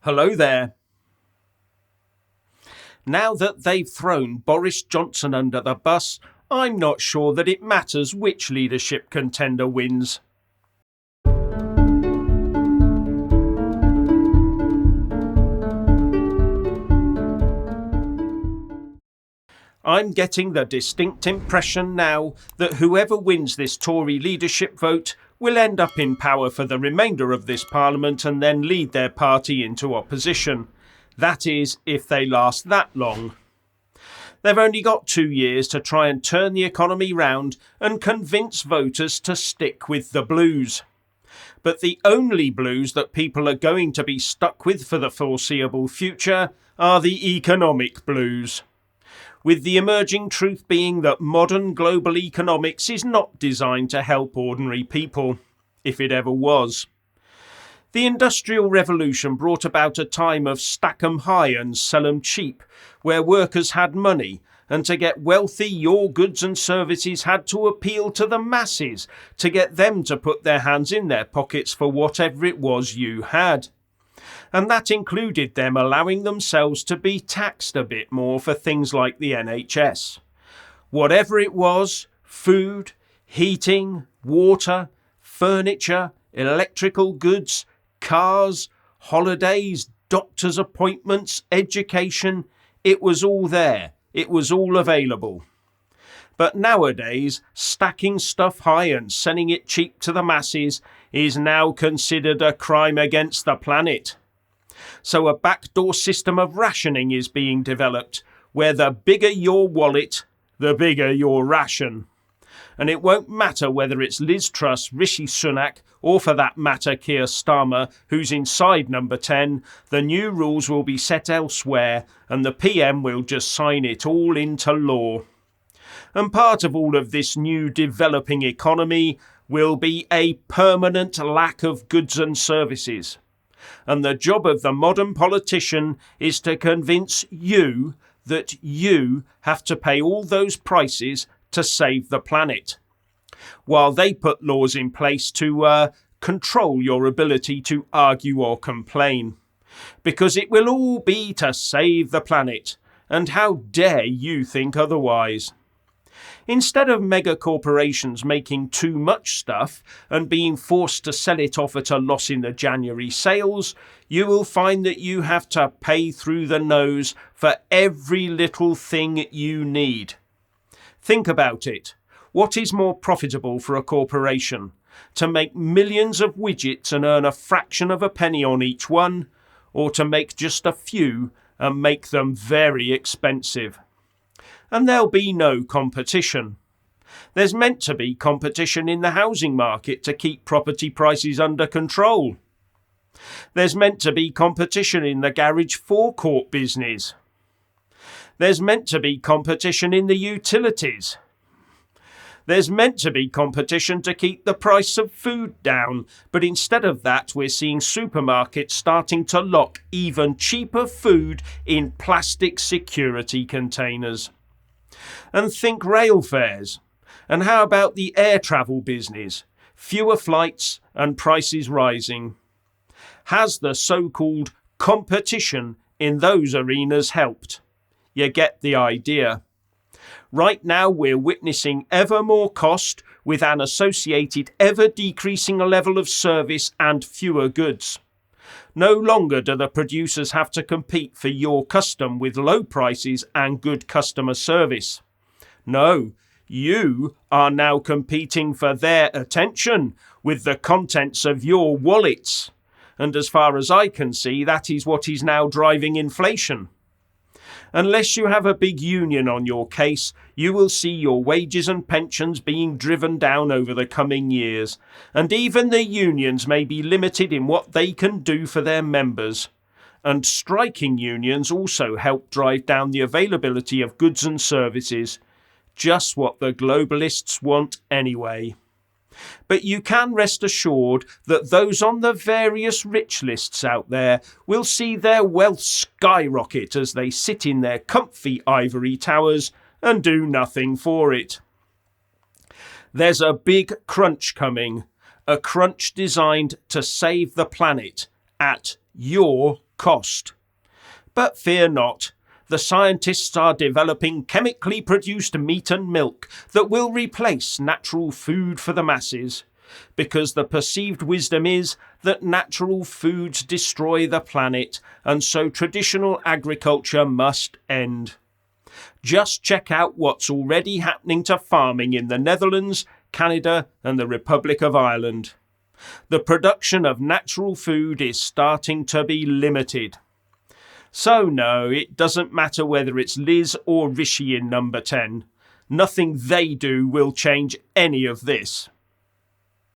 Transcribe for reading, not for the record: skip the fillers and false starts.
Hello there. Now that they've thrown Boris Johnson under the bus, I'm not sure that it matters which leadership contender wins. I'm getting the distinct impression now that whoever wins this Tory leadership vote will end up in power for the remainder of this Parliament and then lead their party into opposition. That is, if they last that long. They've only got 2 years to try and turn the economy round and convince voters to stick with the blues. But the only blues that people are going to be stuck with for the foreseeable future are the economic blues. With the emerging truth being that modern global economics is not designed to help ordinary people, if it ever was. The Industrial Revolution brought about a time of stack 'em high and sell 'em cheap, where workers had money, and to get wealthy your goods and services had to appeal to the masses to get them to put their hands in their pockets for whatever it was you had. And that included them allowing themselves to be taxed a bit more for things like the NHS. Whatever it was, food, heating, water, furniture, electrical goods, cars, holidays, doctor's appointments, education, it was all there. It was all available. But nowadays, stacking stuff high and selling it cheap to the masses is now considered a crime against the planet. So a backdoor system of rationing is being developed, where the bigger your wallet, the bigger your ration. And it won't matter whether it's Liz Truss, Rishi Sunak, or for that matter Keir Starmer, who's inside number 10, the new rules will be set elsewhere and the PM will just sign it all into law. And part of all of this new developing economy will be a permanent lack of goods and services. And the job of the modern politician is to convince you that you have to pay all those prices to save the planet, while they put laws in place to control your ability to argue or complain. Because it will all be to save the planet, and how dare you think otherwise? Instead of mega corporations making too much stuff and being forced to sell it off at a loss in the January sales, you will find that you have to pay through the nose for every little thing you need. Think about it. What is more profitable for a corporation? To make millions of widgets and earn a fraction of a penny on each one, or to make just a few and make them very expensive? And there'll be no competition. There's meant to be competition in the housing market to keep property prices under control. There's meant to be competition in the garage forecourt business. There's meant to be competition in the utilities. There's meant to be competition to keep the price of food down, but instead of that, we're seeing supermarkets starting to lock even cheaper food in plastic security containers. And think rail fares. And how about the air travel business? Fewer flights and prices rising. Has the so-called competition in those arenas helped? You get the idea. Right now we're witnessing ever more cost with an associated ever decreasing level of service and fewer goods. No longer do the producers have to compete for your custom with low prices and good customer service. No, you are now competing for their attention with the contents of your wallets. And as far as I can see, that is what is now driving inflation. Unless you have a big union on your case, you will see your wages and pensions being driven down over the coming years, and even the unions may be limited in what they can do for their members. And striking unions also help drive down the availability of goods and services, just what the globalists want anyway. But you can rest assured that those on the various rich lists out there will see their wealth skyrocket as they sit in their comfy ivory towers and do nothing for it. There's a big crunch coming, a crunch designed to save the planet at your cost. But fear not. The scientists are developing chemically produced meat and milk that will replace natural food for the masses, because the perceived wisdom is that natural foods destroy the planet, and so traditional agriculture must end. Just check out what's already happening to farming in the Netherlands, Canada, and the Republic of Ireland. The production of natural food is starting to be limited. So no, it doesn't matter whether it's Liz or Rishi in number 10. Nothing they do will change any of this.